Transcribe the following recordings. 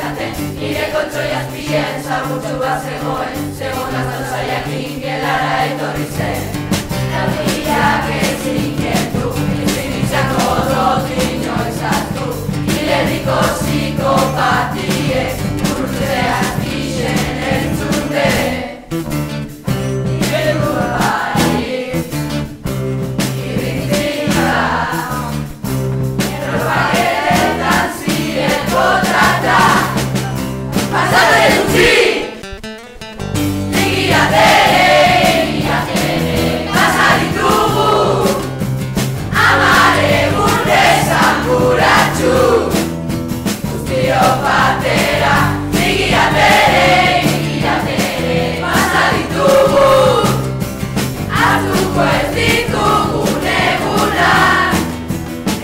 esaten, nire kontxoi azpien zabutxu bat zegoen azalza jakin gelara etorri zen. Erdiak ezin kendu, ezin izango dut inoiz hartu, nire herriko psikopatie, urte azpien entzunde. Nire lurbarik, irritzia, erropaketetan ziren kontrata, pasatzen utzi! Guztio batera, igiatere, pasa ditugu, hartuko ez ditugun egunak,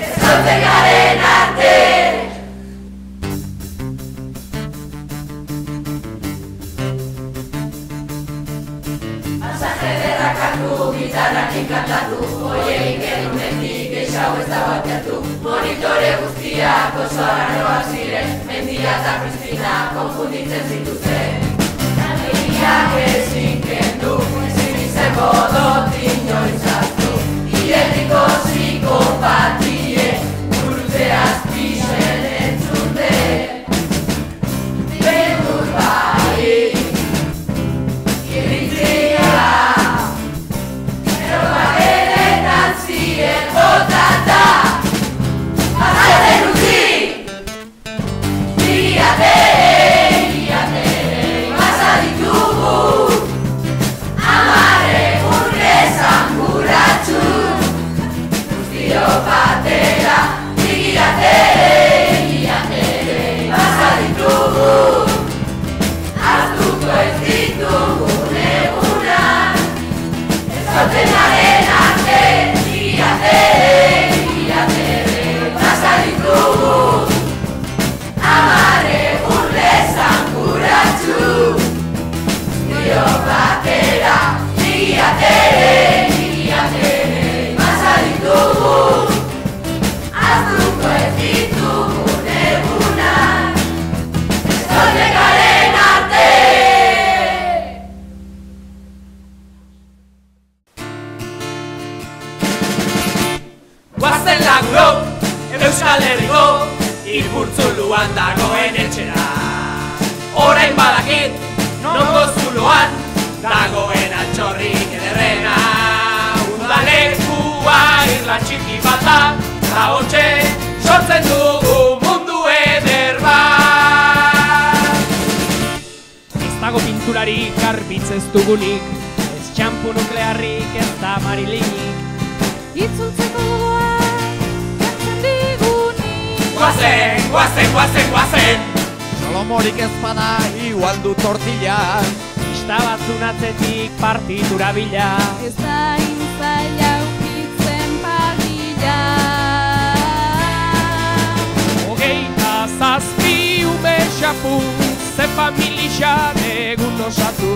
ezagutzen garen arte. Masaje derrak hartu, gitarrakin kantatu, oiegin genunetik geixau ez da bateatu. Monitore guztiak oso arroak ziren, Mendia eta Kristina konfunditzen zituzen. Erdiak ezin kendu, ezin izango dut inoiz hartu, nire herriko psikopatie, urte azpien entzunde. Beldur barik, irritzia, erropaketetan ziren botata, pasatzen utzi! Igiatere, pasa ditugu, 10 egun esanguratsu, guztio batera, igiatere, pasa ditugu, hartuko ez ditugun egunak, ezagutzen garen arte, igiatere, pasa ditugu, 10 egun esanguratsu, guztio batera, igiatere, pasa ditugu, hartuko ez ditugun egunak, ezagutzen garen arte. Guazen lagurok, Euskal Herriko ipurtzuluan dagoen etxera. Orain badakit, nongo zuloan dagoen altxorrik ederrena. Udalekua irla txiki bat da, eta hotxe sortzen dugu mundu eder bat. Ez dago pinturarik garbitz ez dugunik, ez txampu nuklearrik ez da marilinik. Itzultzeko gogoak jartzen digunik. Guazen! Solomorik ez bada igual du tortilla, Pista batzun atzetik partitura bila. Ez da intzaila ukitzen pagila. 27 ume xapu, ze familixan egun osatu.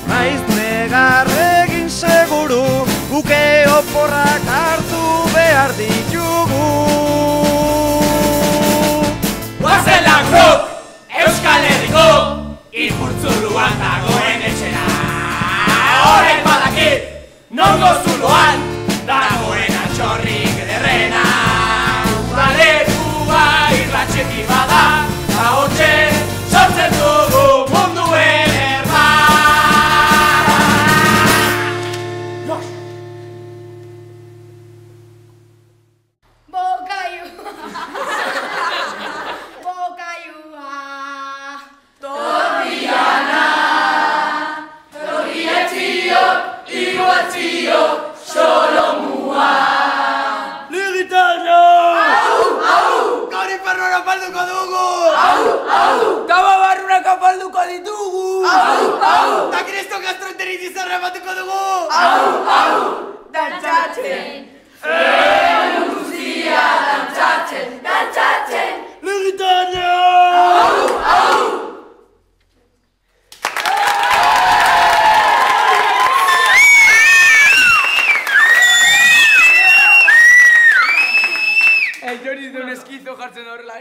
maiz negarregin seguru, guke oporrak hartu behar ditugu. Guazen lagurok, Euskal Herriko ipurtzuluan dagoen etxera. Orain badakit, nongo zuloan dagoen altxorrik ederrena. Udalekua irla txiki bada, eta hotxe sortzen dugu mundu eder bat. Torriana, torrietziok, iguatziok, solo mua. Ligitano! Au! Gaur infernuan apalduko dugu! Au! Gaba barrunak apalduko ditugu! Au! Ta Kristo gastroenteritis arrabatuko dugu! Au! Dantzatzen! Guztia dantzatzen! Ligitano! Au! Jori de un esquizo jartzen horrela.